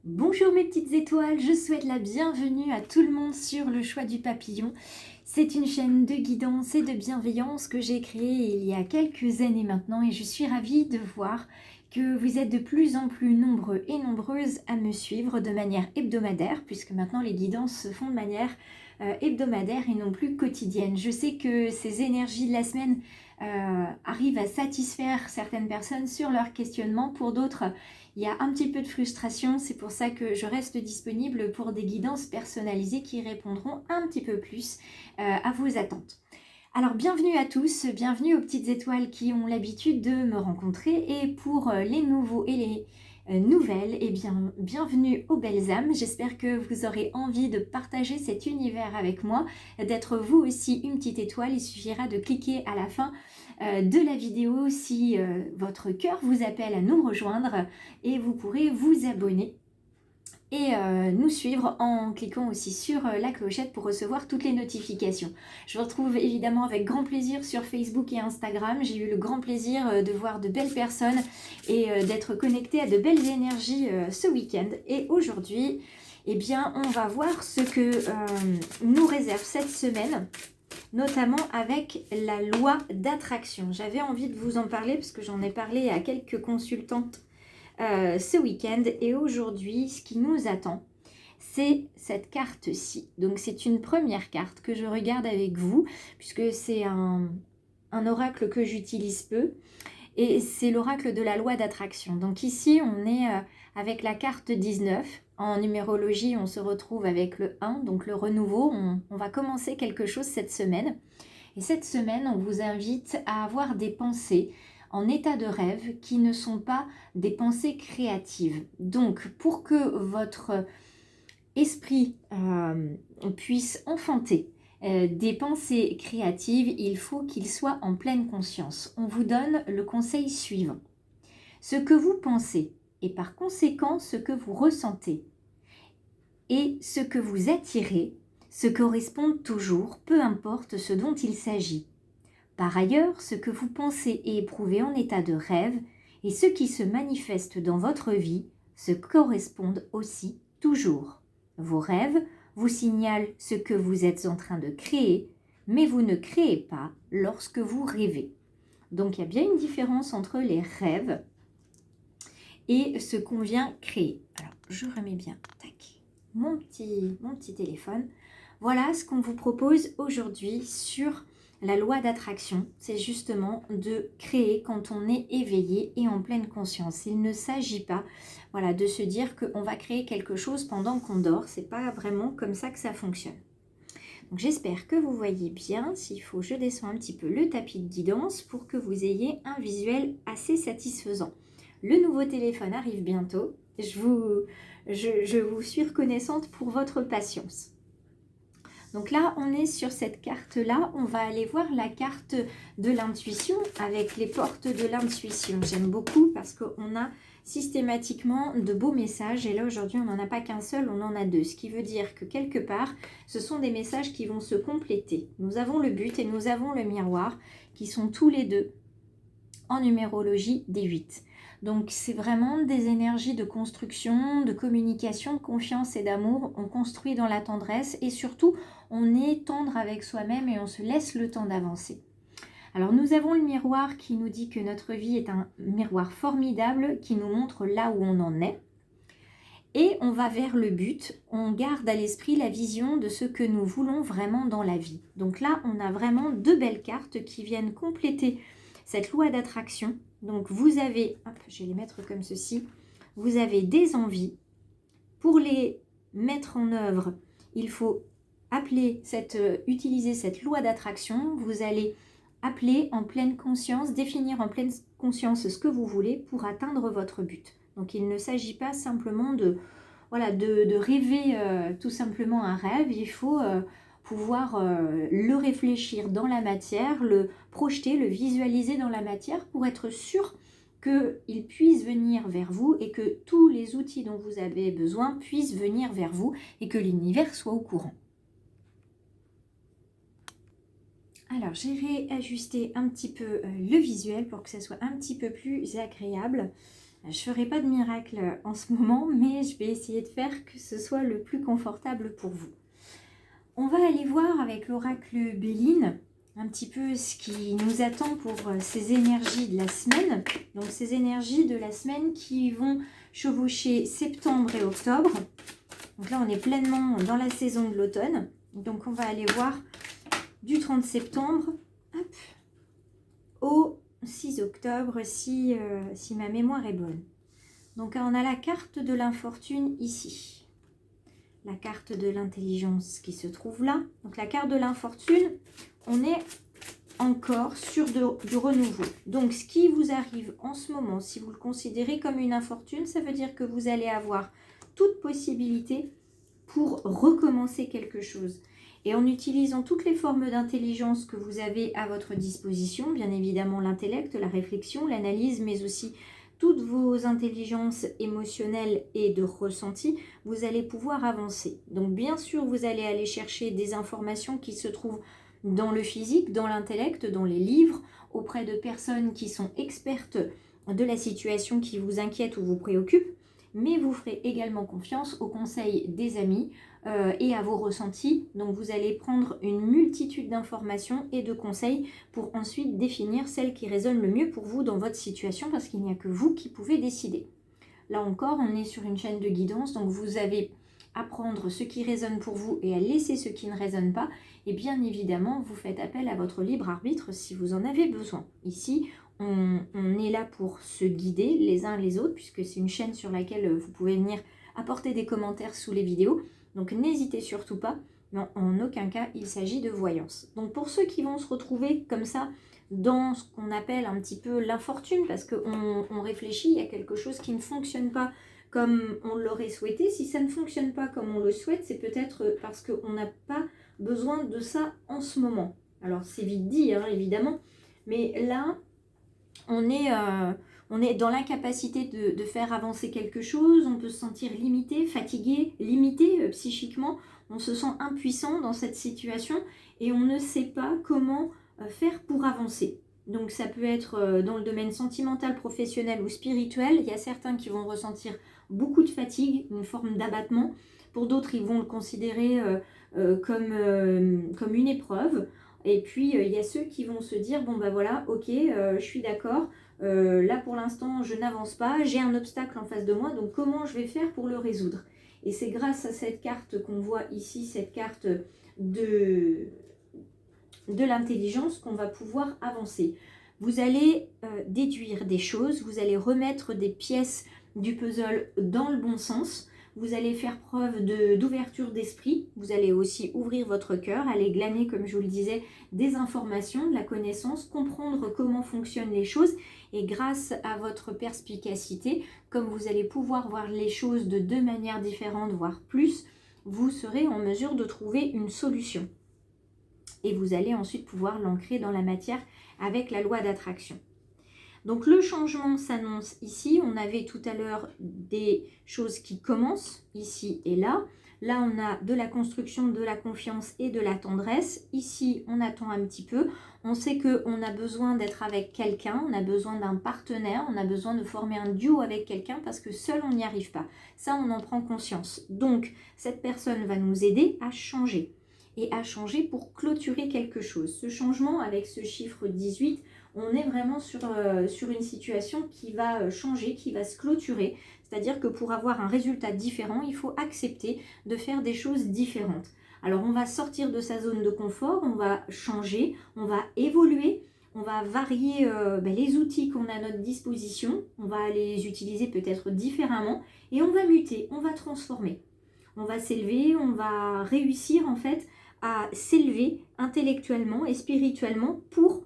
Bonjour mes petites étoiles, je souhaite la bienvenue à tout le monde sur le choix du papillon. C'est une chaîne de guidance et de bienveillance que j'ai créée il y a quelques années maintenant et je suis ravie de voir que vous êtes de plus en plus nombreux et nombreuses à me suivre de manière hebdomadaire puisque maintenant les guidances se font de manière hebdomadaire et non plus quotidienne. Je sais que ces énergies de la semaine arrivent à satisfaire certaines personnes sur leurs questionnements, pour d'autres il y a un petit peu de frustration, c'est pour ça que je reste disponible pour des guidances personnalisées qui répondront un petit peu plus à vos attentes. Alors bienvenue à tous, bienvenue aux petites étoiles qui ont l'habitude de me rencontrer et pour les nouveaux et les nouvelles, eh bien bienvenue aux belles âmes. J'espère que vous aurez envie de partager cet univers avec moi, d'être vous aussi une petite étoile. Il suffira de cliquer à la fin de la vidéo si votre cœur vous appelle à nous rejoindre et vous pourrez vous abonner et nous suivre en cliquant aussi sur la clochette pour recevoir toutes les notifications. Je vous retrouve évidemment avec grand plaisir sur Facebook et Instagram. J'ai eu le grand plaisir de voir de belles personnes et d'être connectée à de belles énergies ce week-end. Et aujourd'hui, eh bien, on va voir ce que nous réserve cette semaine, notamment avec la loi d'attraction. J'avais envie de vous en parler parce que j'en ai parlé à quelques consultantes ce week-end et aujourd'hui ce qui nous attend c'est cette carte-ci. Donc c'est une première carte que je regarde avec vous puisque c'est un oracle que j'utilise peu et c'est l'oracle de la loi d'attraction. Donc ici on est avec la carte 19. En numérologie on se retrouve avec le 1, donc le renouveau. On va commencer quelque chose cette semaine et cette semaine on vous invite à avoir des pensées en état de rêve qui ne sont pas des pensées créatives. Donc pour que votre esprit puisse enfanter des pensées créatives, il faut qu'il soit en pleine conscience. On vous donne le conseil suivant. Ce que vous pensez et par conséquent ce que vous ressentez et ce que vous attirez se correspondent toujours, peu importe ce dont il s'agit. Par ailleurs, ce que vous pensez et éprouvez en état de rêve et ce qui se manifeste dans votre vie se correspondent aussi toujours. Vos rêves vous signalent ce que vous êtes en train de créer, mais vous ne créez pas lorsque vous rêvez. Donc il y a bien une différence entre les rêves et ce qu'on vient créer. Alors je remets bien mon petit téléphone. Voilà ce qu'on vous propose aujourd'hui sur la loi d'attraction. C'est justement de créer quand on est éveillé et en pleine conscience. Il ne s'agit pas de se dire qu'on va créer quelque chose pendant qu'on dort. C'est pas vraiment comme ça que ça fonctionne. Donc j'espère que vous voyez bien. S'il faut, je descends un petit peu le tapis de guidance pour que vous ayez un visuel assez satisfaisant. Le nouveau téléphone arrive bientôt. Je vous suis reconnaissante pour votre patience. Donc là, on est sur cette carte-là. On va aller voir la carte de l'intuition avec les portes de l'intuition. J'aime beaucoup parce qu'on a systématiquement de beaux messages. Et là, aujourd'hui, on n'en a pas qu'un seul, on en a deux. Ce qui veut dire que quelque part, ce sont des messages qui vont se compléter. Nous avons le but et nous avons le miroir qui sont tous les deux en numérologie des 8. Donc c'est vraiment des énergies de construction, de communication, de confiance et d'amour. On construit dans la tendresse et surtout on est tendre avec soi-même et on se laisse le temps d'avancer. Alors nous avons le miroir qui nous dit que notre vie est un miroir formidable qui nous montre là où on en est. Et on va vers le but, on garde à l'esprit la vision de ce que nous voulons vraiment dans la vie. Donc là on a vraiment deux belles cartes qui viennent compléter cette loi d'attraction. Donc vous avez, je vais les mettre comme ceci, vous avez des envies. Pour les mettre en œuvre, il faut utiliser cette loi d'attraction. Vous allez appeler en pleine conscience, définir en pleine conscience ce que vous voulez pour atteindre votre but. Donc il ne s'agit pas simplement de rêver tout simplement un rêve, il faut pouvoir le réfléchir dans la matière, le projeter, le visualiser dans la matière pour être sûr qu'il puisse venir vers vous et que tous les outils dont vous avez besoin puissent venir vers vous et que l'univers soit au courant. Alors, j'ai réajusté un petit peu le visuel pour que ça soit un petit peu plus agréable. Je ne ferai pas de miracle en ce moment, mais je vais essayer de faire que ce soit le plus confortable pour vous. On va aller voir avec l'oracle Béline un petit peu ce qui nous attend pour ces énergies de la semaine. Donc ces énergies de la semaine qui vont chevaucher septembre et octobre. Donc là, on est pleinement dans la saison de l'automne. Donc on va aller voir du 30 septembre hop, au 6 octobre si ma mémoire est bonne. Donc on a la carte de l'infortune ici. La carte de l'intelligence qui se trouve là. Donc la carte de l'infortune, on est encore sur du renouveau. Donc ce qui vous arrive en ce moment, si vous le considérez comme une infortune, ça veut dire que vous allez avoir toute possibilité pour recommencer quelque chose. Et en utilisant toutes les formes d'intelligence que vous avez à votre disposition, bien évidemment l'intellect, la réflexion, l'analyse, mais aussi toutes vos intelligences émotionnelles et de ressenti, vous allez pouvoir avancer. Donc bien sûr, vous allez aller chercher des informations qui se trouvent dans le physique, dans l'intellect, dans les livres, auprès de personnes qui sont expertes de la situation qui vous inquiète ou vous préoccupe, mais vous ferez également confiance aux conseils des amis et à vos ressentis. Donc vous allez prendre une multitude d'informations et de conseils pour ensuite définir celles qui résonnent le mieux pour vous dans votre situation, parce qu'il n'y a que vous qui pouvez décider. Là encore, on est sur une chaîne de guidance, donc vous avez à prendre ce qui résonne pour vous et à laisser ce qui ne résonne pas. Et bien évidemment, vous faites appel à votre libre arbitre si vous en avez besoin. Ici, on est là pour se guider les uns les autres, puisque c'est une chaîne sur laquelle vous pouvez venir apporter des commentaires sous les vidéos. Donc n'hésitez surtout pas, mais en aucun cas il s'agit de voyance. Donc pour ceux qui vont se retrouver comme ça dans ce qu'on appelle un petit peu l'infortune, parce qu'on réfléchit, il y a quelque chose qui ne fonctionne pas comme on l'aurait souhaité. Si ça ne fonctionne pas comme on le souhaite, c'est peut-être parce qu'on n'a pas besoin de ça en ce moment. Alors c'est vite dit, hein, évidemment, mais là, on est dans l'incapacité de faire avancer quelque chose, on peut se sentir limité, fatigué, limité psychiquement, on se sent impuissant dans cette situation et on ne sait pas comment faire pour avancer. Donc ça peut être dans le domaine sentimental, professionnel ou spirituel. Il y a certains qui vont ressentir beaucoup de fatigue, une forme d'abattement. Pour d'autres, ils vont le considérer comme une épreuve. Et puis, il y a ceux qui vont se dire, bon ben voilà, ok, je suis d'accord, là pour l'instant, je n'avance pas, j'ai un obstacle en face de moi, donc comment je vais faire pour le résoudre? Et c'est grâce à cette carte qu'on voit ici, cette carte de l'intelligence, qu'on va pouvoir avancer. Vous allez déduire des choses, vous allez remettre des pièces du puzzle dans le bon sens. Vous allez faire preuve d'ouverture d'esprit, vous allez aussi ouvrir votre cœur, aller glaner, comme je vous le disais, des informations, de la connaissance, comprendre comment fonctionnent les choses. Et grâce à votre perspicacité, comme vous allez pouvoir voir les choses de deux manières différentes, voire plus, vous serez en mesure de trouver une solution. Et vous allez ensuite pouvoir l'ancrer dans la matière avec la loi d'attraction. Donc le changement s'annonce ici. On avait tout à l'heure des choses qui commencent ici et là. Là, on a de la construction, de la confiance et de la tendresse. Ici, on attend un petit peu. On sait qu'on a besoin d'être avec quelqu'un, on a besoin d'un partenaire, on a besoin de former un duo avec quelqu'un parce que seul, on n'y arrive pas. Ça, on en prend conscience. Donc, cette personne va nous aider à changer. Et à changer pour clôturer quelque chose. Ce changement, avec ce chiffre 18, on est vraiment sur une situation qui va changer, qui va se clôturer. C'est-à-dire que pour avoir un résultat différent, il faut accepter de faire des choses différentes. Alors on va sortir de sa zone de confort, on va changer, on va évoluer, on va varier les outils qu'on a à notre disposition, on va les utiliser peut-être différemment et on va muter, on va transformer. On va s'élever, on va réussir en fait à s'élever intellectuellement et spirituellement pour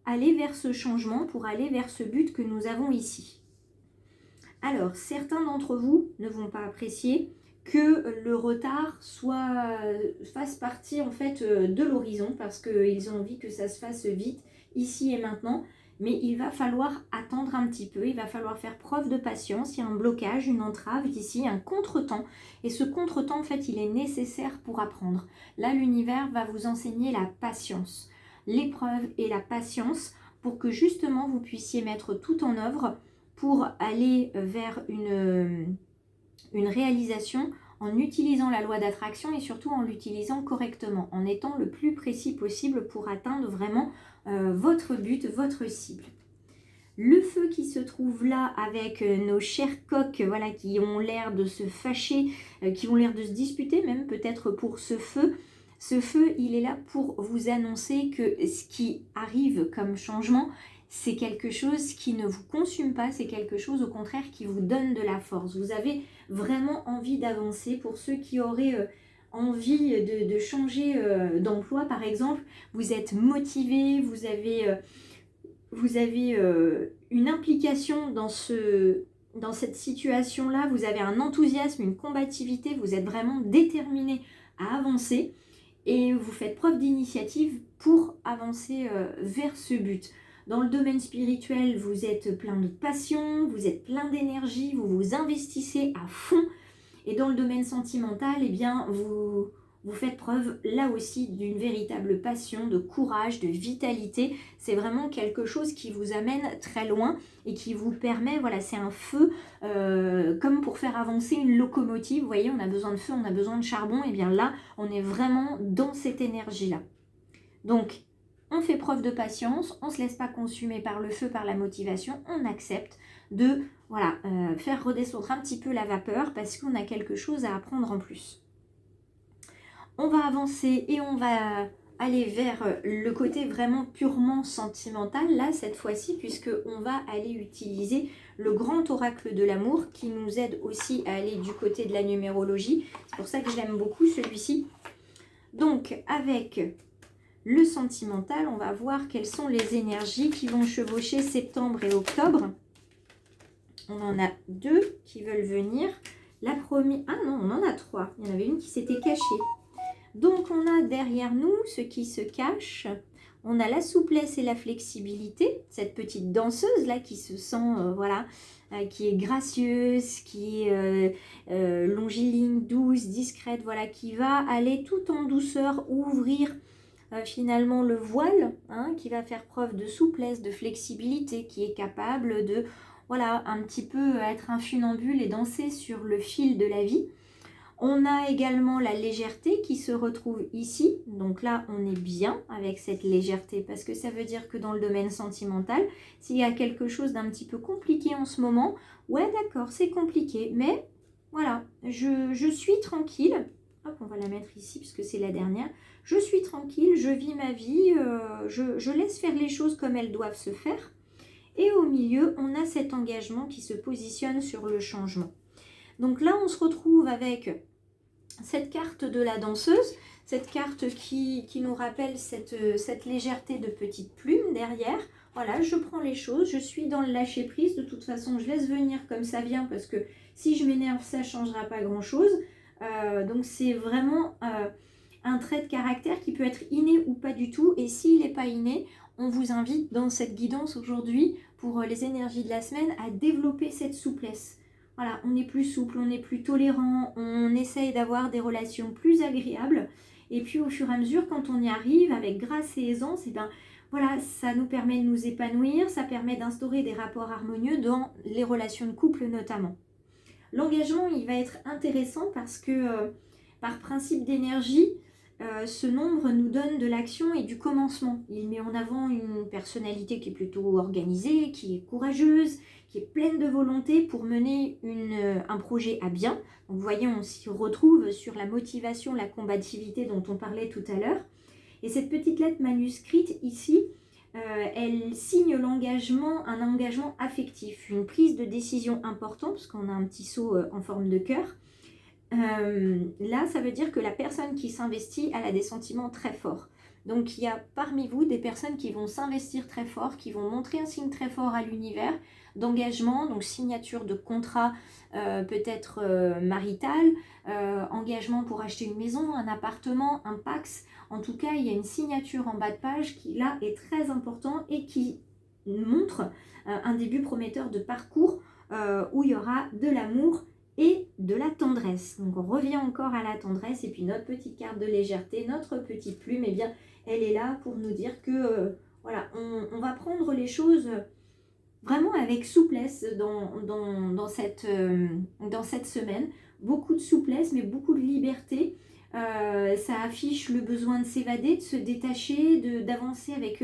aller vers ce changement, pour aller vers ce but que nous avons ici. Alors, certains d'entre vous ne vont pas apprécier que le retard fasse partie en fait de l'horizon parce qu'ils ont envie que ça se fasse vite, ici et maintenant. Mais il va falloir attendre un petit peu, il va falloir faire preuve de patience. Il y a un blocage, une entrave ici, un contretemps. Et ce contretemps, en fait, il est nécessaire pour apprendre. Là, l'univers va vous enseigner la patience, l'épreuve et la patience pour que justement vous puissiez mettre tout en œuvre pour aller vers une réalisation en utilisant la loi d'attraction et surtout en l'utilisant correctement, en étant le plus précis possible pour atteindre vraiment votre but, votre cible. Le feu qui se trouve là avec nos chers coqs, voilà, qui ont l'air de se fâcher, qui ont l'air de se disputer même peut-être pour ce feu. Ce feu, il est là pour vous annoncer que ce qui arrive comme changement, c'est quelque chose qui ne vous consume pas, c'est quelque chose au contraire qui vous donne de la force. Vous avez vraiment envie d'avancer. Pour ceux qui auraient envie de changer d'emploi par exemple, vous êtes motivé, vous avez une implication dans cette situation-là, vous avez un enthousiasme, une combativité, vous êtes vraiment déterminé à avancer et vous faites preuve d'initiative pour avancer vers ce but. Dans le domaine spirituel, vous êtes plein de passion, vous êtes plein d'énergie, vous vous investissez à fond. Et dans le domaine sentimental, eh bien, vous faites preuve là aussi d'une véritable passion, de courage, de vitalité. C'est vraiment quelque chose qui vous amène très loin et qui vous permet, voilà, c'est un feu comme pour faire avancer une locomotive. Vous voyez, on a besoin de feu, on a besoin de charbon. Et bien là, on est vraiment dans cette énergie-là. Donc, on fait preuve de patience, on ne se laisse pas consumer par le feu, par la motivation, on accepte de faire redescendre un petit peu la vapeur parce qu'on a quelque chose à apprendre en plus. On va avancer et on va aller vers le côté vraiment purement sentimental, là cette fois-ci, puisqu'on va aller utiliser le grand oracle de l'amour qui nous aide aussi à aller du côté de la numérologie. C'est pour ça que j'aime beaucoup celui-ci. Donc avec le sentimental, on va voir quelles sont les énergies qui vont chevaucher septembre et octobre. On en a 2 qui veulent venir. La première... Ah non, on en a 3. Il y en avait une qui s'était cachée. Donc, on a derrière nous ce qui se cache. On a la souplesse et la flexibilité. Cette petite danseuse-là qui se sent, qui est gracieuse, qui est longiligne, douce, discrète, voilà, qui va aller tout en douceur ouvrir finalement le voile, qui va faire preuve de souplesse, de flexibilité, qui est capable de, voilà, un petit peu être un funambule et danser sur le fil de la vie. On a également la légèreté qui se retrouve ici. Donc là, on est bien avec cette légèreté parce que ça veut dire que dans le domaine sentimental, s'il y a quelque chose d'un petit peu compliqué en ce moment, ouais d'accord, c'est compliqué, mais voilà, je suis tranquille. Hop, on va la mettre ici puisque c'est la dernière. Je suis tranquille, je vis ma vie, je laisse faire les choses comme elles doivent se faire. Et au milieu, on a cet engagement qui se positionne sur le changement. Donc là, on se retrouve avec cette carte de la danseuse, cette carte qui nous rappelle cette légèreté de petite plume derrière. Voilà, je prends les choses, je suis dans le lâcher prise. De toute façon, je laisse venir comme ça vient parce que si je m'énerve, ça ne changera pas grand-chose. Donc c'est vraiment un trait de caractère qui peut être inné ou pas du tout. Et s'il n'est pas inné, on vous invite dans cette guidance aujourd'hui pour les énergies de la semaine à développer cette souplesse. Voilà, on est plus souple, on est plus tolérant, on essaye d'avoir des relations plus agréables. Et puis au fur et à mesure, quand on y arrive, avec grâce et aisance, et ben, voilà, ça nous permet de nous épanouir, ça permet d'instaurer des rapports harmonieux dans les relations de couple notamment. L'engagement, il va être intéressant parce que par principe d'énergie, ce nombre nous donne de l'action et du commencement. Il met en avant une personnalité qui est plutôt organisée, qui est courageuse, qui est pleine de volonté pour mener un projet à bien. Donc vous voyez, on s'y retrouve sur la motivation, la combativité dont on parlait tout à l'heure. Et cette petite lettre manuscrite ici, elle signe l'engagement, un engagement affectif, une prise de décision importante, parce qu'on a un petit seau en forme de cœur. Là, ça veut dire que la personne qui s'investit, elle a des sentiments très forts. Donc, il y a parmi vous des personnes qui vont s'investir très fort, qui vont montrer un signe très fort à l'univers d'engagement, donc signature de contrat peut-être marital, engagement pour acheter une maison, un appartement, un Pacs. En tout cas, il y a une signature en bas de page qui, là, est très important et qui montre un début prometteur de parcours où il y aura de l'amour et de la tendresse. Donc on revient encore à la tendresse et puis notre petite carte de légèreté, notre petite plume, eh bien elle est là pour nous dire que voilà, on va prendre les choses vraiment avec souplesse dans cette semaine. Beaucoup de souplesse, mais beaucoup de liberté. Ça affiche le besoin de s'évader, de se détacher, d'avancer avec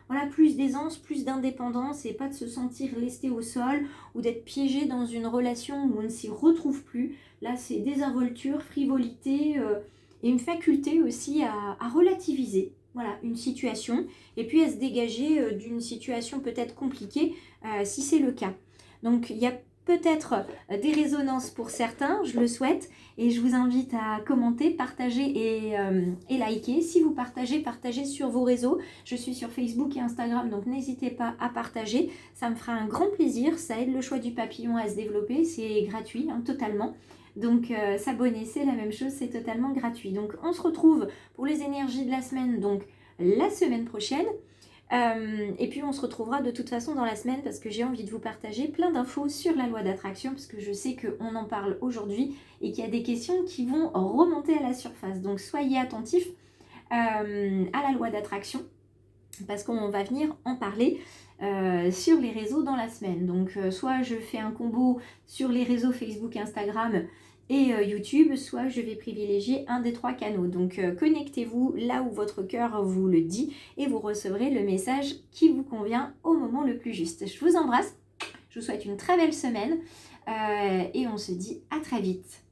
voilà, plus d'aisance, plus d'indépendance et pas de se sentir lesté au sol ou d'être piégé dans une relation où on ne s'y retrouve plus. Là, c'est désinvolture, frivolité et une faculté aussi à relativiser. Voilà, une situation et puis à se dégager d'une situation peut-être compliquée si c'est le cas. Donc, il y a peut-être des résonances pour certains, je le souhaite, et je vous invite à commenter, partager et liker. Si vous partagez, partagez sur vos réseaux. Je suis sur Facebook et Instagram, donc n'hésitez pas à partager. Ça me fera un grand plaisir, ça aide le choix du papillon à se développer, c'est gratuit, hein, totalement. Donc s'abonner, c'est la même chose, c'est totalement gratuit. Donc on se retrouve pour les énergies de la semaine, donc la semaine prochaine. Et puis on se retrouvera de toute façon dans la semaine parce que j'ai envie de vous partager plein d'infos sur la loi d'attraction parce que je sais qu'on en parle aujourd'hui et qu'il y a des questions qui vont remonter à la surface. Donc soyez attentifs à la loi d'attraction parce qu'on va venir en parler sur les réseaux dans la semaine. Donc soit je fais un combo sur les réseaux Facebook, Instagram et YouTube, soit je vais privilégier un des 3 canaux. Donc connectez-vous là où votre cœur vous le dit et vous recevrez le message qui vous convient au moment le plus juste. Je vous embrasse, je vous souhaite une très belle semaine et on se dit à très vite.